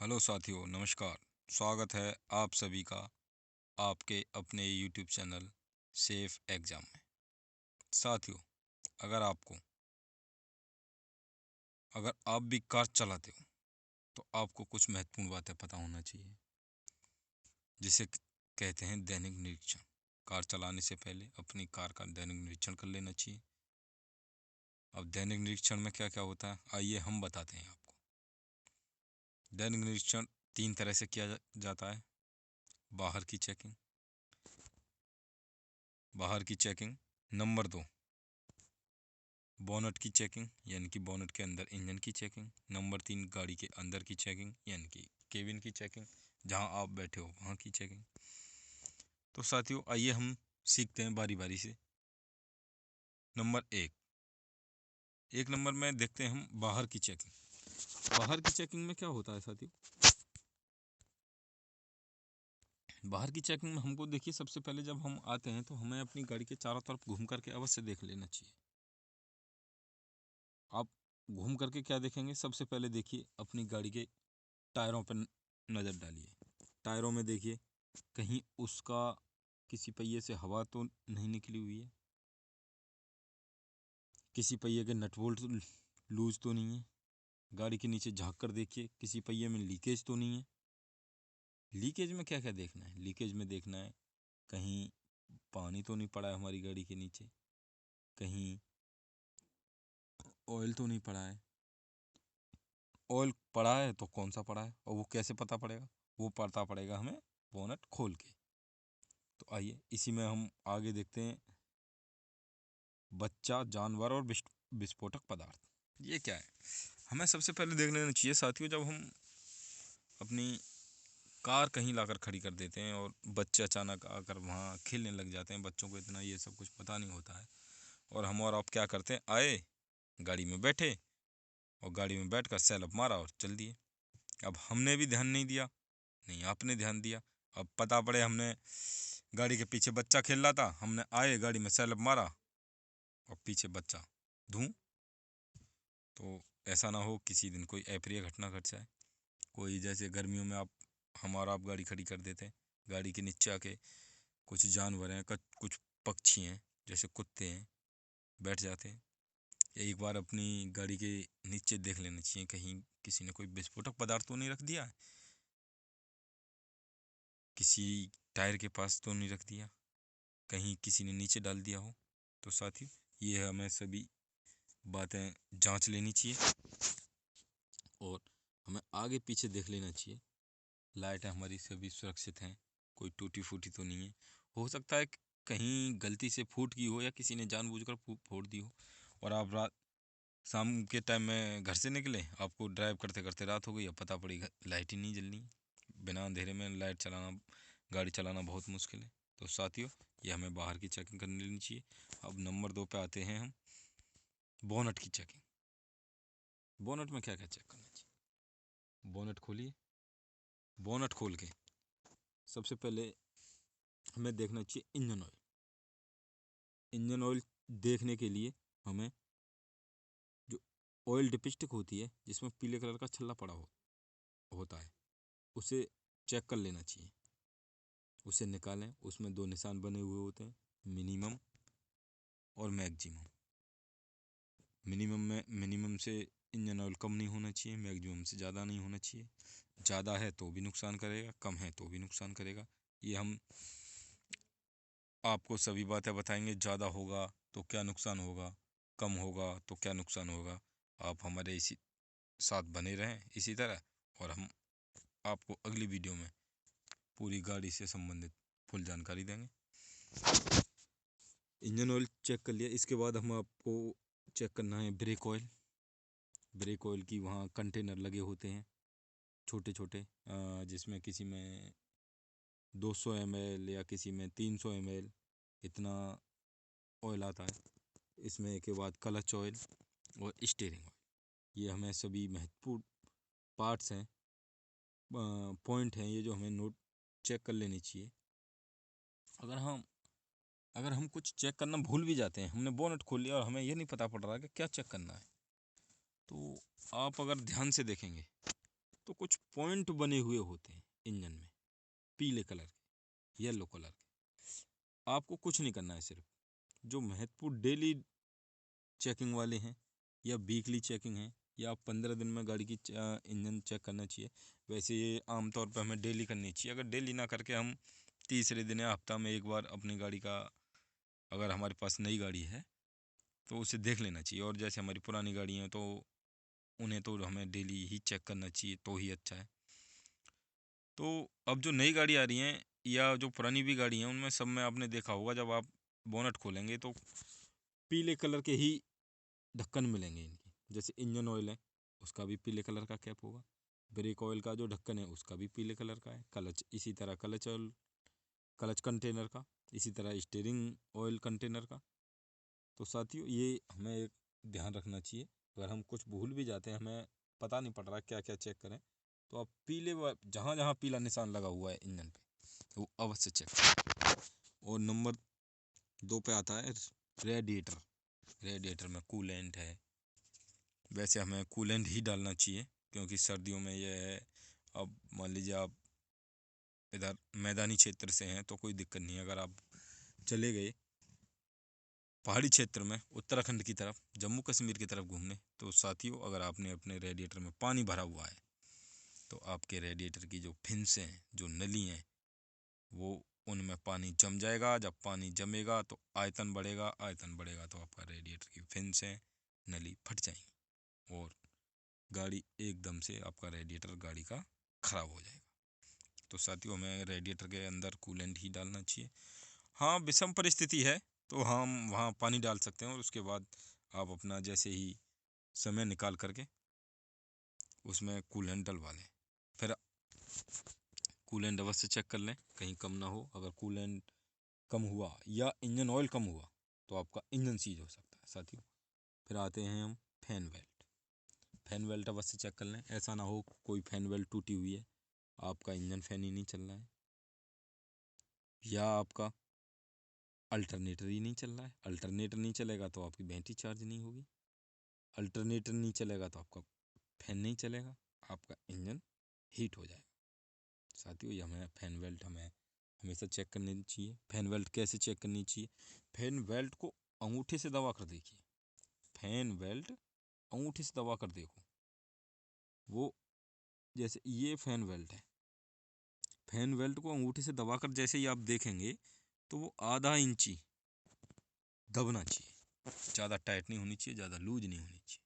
Hello साथियों, नमस्कार। स्वागत है आप सभी का आपके अपने यूट्यूब चैनल सेफ एग्ज़ाम में। साथियों, अगर आपको अगर आप भी कार चलाते हो तो आपको कुछ महत्वपूर्ण बातें पता होना चाहिए, जिसे कहते हैं दैनिक निरीक्षण। कार चलाने से पहले अपनी कार का दैनिक निरीक्षण कर लेना चाहिए। अब दैनिक निरीक्षण में क्या क्या होता है, आइए हम बताते हैं आपको। दैनिक निरीक्षण 3 तरह से किया जाता है। बाहर की चेकिंग। नंबर 2, बोनट की चेकिंग, यानी कि बोनट के अंदर इंजन की चेकिंग। नंबर 3, गाड़ी के अंदर की चेकिंग, यानी कि केबिन की चेकिंग, जहां आप बैठे हो वहां की चेकिंग। तो साथियों, आइए हम सीखते हैं बारी बारी से। नंबर 1, नंबर में देखते हैं हम बाहर की चेकिंग। बाहर की चेकिंग में क्या होता है साथियों? बाहर की चेकिंग में हमको देखिए, सबसे पहले जब हम आते हैं तो हमें अपनी गाड़ी के चारों तरफ घूम करके अवश्य देख लेना चाहिए। आप घूम करके क्या देखेंगे? सबसे पहले देखिए अपनी गाड़ी के टायरों पर नज़र डालिए। टायरों में देखिए कहीं उसका किसी पहिए से हवा तो नहीं निकली हुई है, किसी पहिए के नट बोल्ट लूज तो नहीं है। गाड़ी के नीचे झांक कर देखिए, किसी पहिए में लीकेज तो नहीं है। लीकेज में क्या क्या देखना है? लीकेज में देखना है कहीं पानी तो नहीं पड़ा है हमारी गाड़ी के नीचे, कहीं ऑयल तो नहीं पड़ा है। ऑयल पड़ा है तो कौन सा पड़ा है और वो कैसे पता पड़ेगा? वो पता पड़ेगा हमें बोनट खोल के। तो आइए इसी में हम आगे देखते हैं बच्चा, जानवर और विस्फोटक पदार्थ। ये क्या है? हमें सबसे पहले देख लेना चाहिए साथियों, जब हम अपनी कार कहीं लाकर खड़ी कर देते हैं और बच्चे अचानक आकर वहाँ खेलने लग जाते हैं। बच्चों को इतना ये सब कुछ पता नहीं होता है, और हम और आप क्या करते हैं, आए गाड़ी में बैठे और गाड़ी में बैठकर सेल्फ मारा और चल दिए। अब हमने भी ध्यान नहीं दिया, नहीं आपने ध्यान दिया। अब पता पड़े हमने गाड़ी के पीछे बच्चा खेल रहा था, हमने आए गाड़ी में सेल्फ मारा और पीछे बच्चा धूं। तो ऐसा ना हो किसी दिन कोई अप्रिय घटना घट जाए। कोई जैसे गर्मियों में हम और आप गाड़ी खड़ी कर देते हैं, गाड़ी के नीचे आके कुछ जानवर हैं, कुछ पक्षी हैं, जैसे कुत्ते हैं, बैठ जाते हैं। एक बार अपनी गाड़ी के नीचे देख लेना चाहिए, कहीं किसी ने कोई विस्फोटक पदार्थ तो नहीं रख दिया है, किसी टायर के पास तो नहीं रख दिया, कहीं किसी ने नीचे डाल दिया हो। तो साथियों, ये हमें सभी बातें जांच लेनी चाहिए और हमें आगे पीछे देख लेना चाहिए। लाइटें हमारी सभी सुरक्षित हैं, कोई टूटी फूटी तो नहीं है। हो सकता है कि कहीं गलती से फूट गई हो या किसी ने जानबूझकर फोड़ दी हो, और आप शाम के टाइम में घर से निकले, आपको ड्राइव करते करते रात हो गई, अब पता पड़ी लाइट ही नहीं जलनी। बिना अंधेरे में गाड़ी चलाना बहुत मुश्किल है। तो साथियों, ये हमें बाहर की चेकिंग करनी लेनी चाहिए। अब नंबर 2 पे आते हैं हम, बोनट की चेकिंग। बोनट में क्या क्या चेक करना चाहिए? बोनट खोलिए। बोनट खोल के सबसे पहले हमें देखना चाहिए इंजन ऑयल। इंजन ऑयल देखने के लिए हमें जो ऑयल डिपिस्टिक होती है, जिसमें पीले कलर का छल्ला पड़ा होता है, उसे चेक कर लेना चाहिए। उसे निकालें, उसमें 2 निशान बने हुए होते हैं, मिनिमम और मैक्सिमम। मिनिमम से इंजन ऑयल कम नहीं होना चाहिए, मैक्सिमम से ज़्यादा नहीं होना चाहिए। ज़्यादा है तो भी नुकसान करेगा, कम है तो भी नुकसान करेगा। ये हम आपको सभी बातें बताएंगे। ज़्यादा होगा तो क्या नुकसान होगा, कम होगा तो क्या नुकसान होगा। आप हमारे इसी साथ बने रहें इसी तरह, और हम आपको अगली वीडियो में पूरी गाड़ी से संबंधित फुल जानकारी देंगे। इंजन ऑयल चेक कर लिया, इसके बाद हम आपको चेक करना है ब्रेक ऑयल। ब्रेक ऑयल की वहाँ कंटेनर लगे होते हैं छोटे छोटे, जिसमें किसी में 200 ml या किसी में 300 ml इतना ऑयल आता है। इसमें के बाद क्लच ऑयल और स्टीयरिंग ऑयल, ये हमें सभी महत्वपूर्ण पार्ट्स हैं, पॉइंट हैं, ये जो हमें नोट चेक कर लेनी चाहिए। अगर हम कुछ चेक करना भूल भी जाते हैं, हमने बोनट खोल लिया और हमें ये नहीं पता पड़ रहा कि क्या चेक करना है, तो आप अगर ध्यान से देखेंगे तो कुछ पॉइंट बने हुए होते हैं इंजन में, पीले कलर के, येलो कलर के। आपको कुछ नहीं करना है, सिर्फ जो महत्वपूर्ण डेली चेकिंग वाले हैं या वीकली चेकिंग है या 15 दिन में गाड़ी की इंजन चेक करना चाहिए। वैसे ये आमतौर पर हमें डेली करनी चाहिए। अगर डेली ना करके हम तीसरे दिन या हफ्ता में एक बार अपनी गाड़ी का, अगर हमारे पास नई गाड़ी है तो उसे देख लेना चाहिए। और जैसे हमारी पुरानी गाड़ी हैं तो उन्हें तो हमें डेली ही चेक करना चाहिए, तो ही अच्छा है। तो अब जो नई गाड़ी आ रही हैं या जो पुरानी भी गाड़ी हैं, उनमें सब में आपने देखा होगा, जब आप बोनट खोलेंगे तो पीले कलर के ही ढक्कन मिलेंगे इनकी। जैसे इंजन ऑयल है, उसका भी पीले कलर का कैप होगा। ब्रेक ऑयल का जो ढक्कन है उसका भी पीले कलर का है। क्लच इसी तरह, क्लच ऑयल, क्लच कंटेनर का, इसी तरह स्टीयरिंग ऑयल कंटेनर का। तो साथियों, ये हमें एक ध्यान रखना चाहिए। अगर हम कुछ भूल भी जाते हैं, हमें पता नहीं पड़ रहा क्या क्या चेक करें, तो आप पीले जहाँ जहाँ पीला निशान लगा हुआ है इंजन पे, तो वो अवश्य चेक करें। और नंबर 2 पे आता है रेडिएटर। रेडिएटर में कूलेंट है। वैसे हमें कूलेंट ही डालना चाहिए, क्योंकि सर्दियों में ये है। अब मान लीजिए आप इधर मैदानी क्षेत्र से हैं तो कोई दिक्कत नहीं है। अगर आप चले गए पहाड़ी क्षेत्र में, उत्तराखंड की तरफ, जम्मू कश्मीर की तरफ घूमने, तो साथियों अगर आपने अपने रेडिएटर में पानी भरा हुआ है तो आपके रेडिएटर की जो फिन्स हैं, जो नली हैं, वो उनमें पानी जम जाएगा। जब पानी जमेगा तो आयतन बढ़ेगा, आयतन बढ़ेगा तो आपका रेडिएटर की फिन्स हैं, नली फट जाएंगी और गाड़ी एकदम से, आपका रेडिएटर गाड़ी का ख़राब हो जाएगा। तो साथियों, हमें रेडिएटर के अंदर कूलेंट ही डालना चाहिए। हाँ, विषम परिस्थिति है तो हम वहाँ पानी डाल सकते हैं और उसके बाद आप अपना जैसे ही समय निकाल करके उसमें कूलेंट डलवा लें। फिर कूलेंट अवश्य चेक कर लें कहीं कम ना हो। अगर कूलेंट कम हुआ या इंजन ऑयल कम हुआ तो आपका इंजन सीज हो सकता है साथियों। फिर आते हैं हम फैन बेल्ट। फैन बेल्ट अवश्य चेक कर लें। ऐसा ना हो कोई फैन बेल्ट टूटी हुई है, आपका इंजन फैन ही नहीं चल रहा है, या आपका अल्टरनेटर ही नहीं चल रहा है। अल्टरनेटर नहीं चलेगा तो आपकी बैटरी चार्ज नहीं होगी। अल्टरनेटर नहीं चलेगा तो आपका फैन नहीं चलेगा, आपका इंजन हीट हो जाएगा। साथियों, ये हमें फैन बेल्ट हमें हमेशा चेक करनी चाहिए। फैन बेल्ट कैसे चेक करनी चाहिए? फैन बेल्ट को अंगूठे से दबा कर देखिए। फैन बेल्ट अंगूठे से दबा कर देखो। वो जैसे ये फैन बेल्ट है, फैन बेल्ट को अंगूठे से दबाकर जैसे ही आप देखेंगे तो वो आधा इंची दबना चाहिए। ज़्यादा टाइट नहीं होनी चाहिए, ज़्यादा लूज नहीं होनी चाहिए।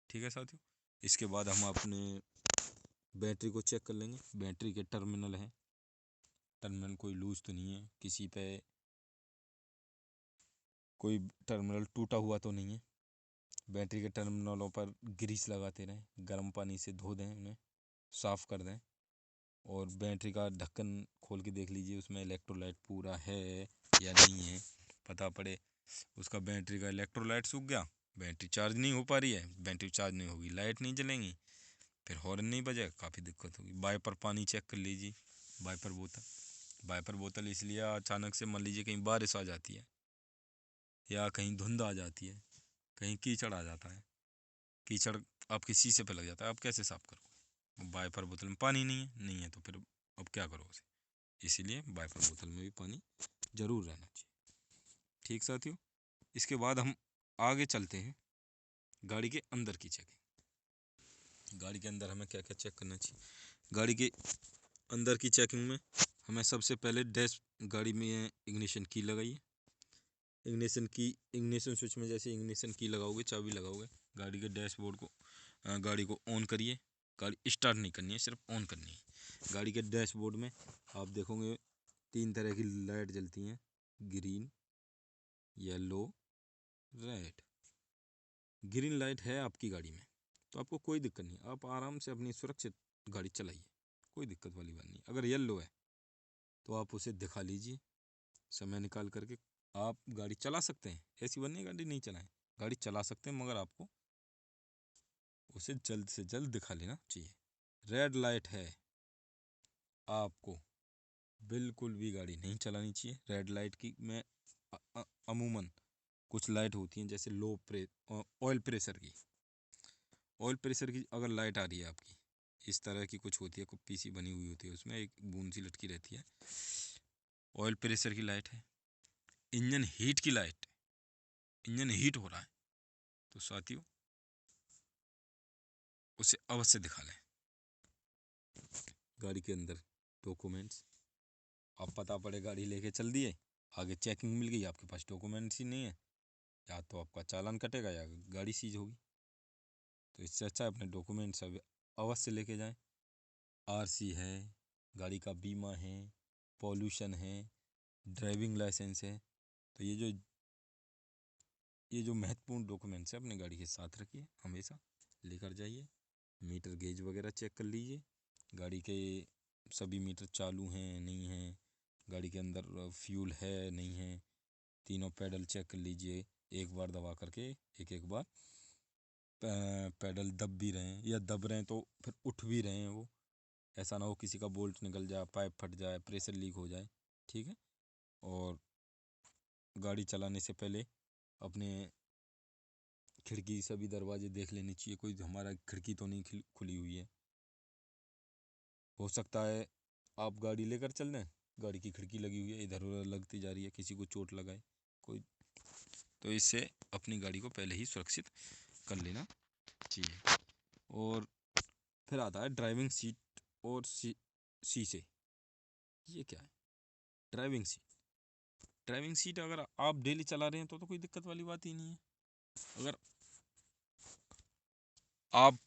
ठीक है साथियों। इसके बाद हम अपने बैटरी को चेक कर लेंगे। बैटरी के टर्मिनल हैं, टर्मिनल कोई लूज तो नहीं है, किसी पे कोई टर्मिनल टूटा हुआ तो नहीं है। बैटरी के टर्मिनलों पर ग्रीस लगाते रहें, गर्म पानी से धो दें, उन्हें साफ़ कर दें। और बैटरी का ढक्कन खोल के देख लीजिए उसमें इलेक्ट्रोलाइट पूरा है या नहीं है, पता पड़े। उसका बैटरी का इलेक्ट्रोलाइट सूख गया, बैटरी चार्ज नहीं हो पा रही है, बैटरी चार्ज नहीं होगी, लाइट नहीं जलेंगी, फिर हॉर्न नहीं बजेगा, काफ़ी दिक्कत होगी। वाइपर पानी चेक कर लीजिए, वाइपर बोतल। वाइपर बोतल इसलिए अचानक से मान लीजिए कहीं बारिश आ जाती है या कहीं धुंध आ जाती है, कहीं कीचड़ आ जाता है, कीचड़ आपके शीशे पे लग जाता है, आप कैसे साफ़ करोगे? वाइपर बोतल में पानी नहीं है तो फिर अब क्या करो उसे? इसीलिए वाइपर बोतल में भी पानी ज़रूर रहना चाहिए। ठीक साथियों, इसके बाद हम आगे चलते हैं गाड़ी के अंदर की चेकिंग। गाड़ी के अंदर हमें क्या क्या चेक करना चाहिए? गाड़ी के अंदर की चेकिंग में हमें सबसे पहले गाड़ी में इग्निशन की लगाइए। इग्निशन स्विच में जैसे इग्निशन की लगाओगे, चाबी लगाओगे, गाड़ी के डैशबोर्ड को, गाड़ी को ऑन करिए। गाड़ी स्टार्ट नहीं करनी है, सिर्फ ऑन करनी है। गाड़ी के डैशबोर्ड में आप देखोगे 3 तरह की लाइट जलती हैं, green, yellow, red. Green light है आपकी गाड़ी में तो आपको कोई दिक्कत नहीं, आप आराम से अपनी सुरक्षित गाड़ी चलाइए, कोई दिक्कत वाली बात नहीं। अगर येलो है तो आप उसे दिखा लीजिए, समय निकाल करके आप गाड़ी चला सकते हैं। ऐसी बात नहीं गाड़ी नहीं चलाएं, गाड़ी चला सकते हैं, मगर आपको उसे जल्द से जल्द दिखा लेना चाहिए। रेड लाइट है, आपको बिल्कुल भी गाड़ी नहीं चलानी चाहिए। रेड लाइट की में अमूमन कुछ लाइट होती हैं, जैसे ऑयल प्रेशर की, ऑयल प्रेशर की अगर लाइट आ रही है आपकी इस तरह की कुछ होती है, कुप्पी सी बनी हुई होती है, उसमें एक बूंद सी लटकी रहती है। ऑयल प्रेशर की लाइट है। इंजन हीट की लाइट, इंजन हीट हो रहा है तो साथियों उसे अवश्य दिखा लें। गाड़ी के अंदर डॉक्यूमेंट्स, आप पता पड़े गाड़ी लेके चल दिए, आगे चेकिंग मिल गई, आपके पास डॉक्यूमेंट्स ही नहीं है, या तो आपका चालान कटेगा या गाड़ी सीज होगी। तो इससे अच्छा है अपने डॉक्यूमेंट्स अवश्य लेके जाएं। आरसी है, गाड़ी का बीमा है, पॉल्यूशन है, ड्राइविंग लाइसेंस है। तो ये जो महत्वपूर्ण डॉक्यूमेंट्स है अपने गाड़ी के साथ रखिए, हमेशा लेकर जाइए। मीटर गेज वगैरह चेक कर लीजिए, गाड़ी के सभी मीटर चालू हैं नहीं हैं, गाड़ी के अंदर फ्यूल है नहीं है, तीनों पैडल चेक कर लीजिए एक बार दबा करके। एक बार पैडल दब भी रहे हैं या दब रहे हैं तो फिर उठ भी रहे हैं वो, ऐसा ना हो किसी का बोल्ट निकल जाए, पाइप फट जाए, प्रेशर लीक हो जाए। ठीक है। और गाड़ी चलाने से पहले अपने खिड़की सभी दरवाजे देख लेने चाहिए, कोई हमारा खिड़की तो नहीं खुली हुई है। हो सकता है आप गाड़ी लेकर चल दें, गाड़ी की खिड़की लगी हुई है, इधर उधर लगती जा रही है, किसी को चोट लगाए कोई, तो इससे अपनी गाड़ी को पहले ही सुरक्षित कर लेना चाहिए। और फिर आता है ड्राइविंग सीट और शीशे। ये क्या है? ड्राइविंग सीट, ड्राइविंग सीट अगर आप डेली चला रहे हैं तो कोई दिक्कत वाली बात ही नहीं है। अगर आप,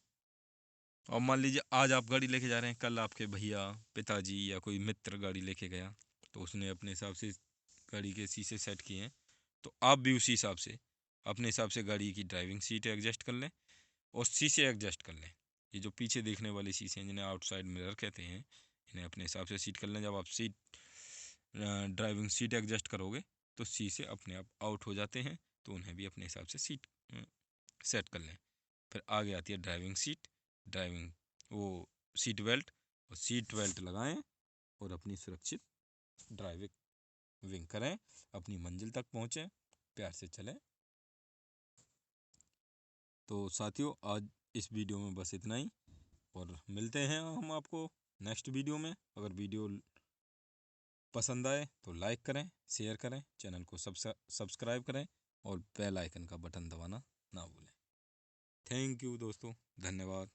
और मान लीजिए आज आप गाड़ी लेके जा रहे हैं, कल आपके भैया, पिताजी या कोई मित्र गाड़ी लेके गया, तो उसने अपने हिसाब से गाड़ी के शीशे सेट किए हैं, तो आप भी उसी हिसाब से अपने हिसाब से गाड़ी की ड्राइविंग सीट एडजस्ट कर लें और शीशे एडजस्ट कर लें। ये जो पीछे देखने वाले शीशे हैं जिन्हें आउटसाइड मिरर कहते हैं, इन्हें अपने हिसाब से सीट कर लें। जब आप ड्राइविंग सीट एडजस्ट करोगे तो शीशे अपने आप आउट हो जाते हैं, तो उन्हें भी अपने हिसाब से सीट सेट कर लें। फिर आगे आती है ड्राइविंग सीट, ड्राइविंग वो सीट बेल्ट, और सीट बेल्ट लगाएं और अपनी सुरक्षित ड्राइविंग करें, अपनी मंजिल तक पहुँचें, प्यार से चलें। तो साथियों आज इस वीडियो में बस इतना ही, और मिलते हैं हम आपको नेक्स्ट वीडियो में। अगर वीडियो पसंद आए तो लाइक करें, शेयर करें, चैनल को सब्सक्राइब करें और बेल आइकन का बटन दबाना ना भूलें। थैंक यू दोस्तों, धन्यवाद।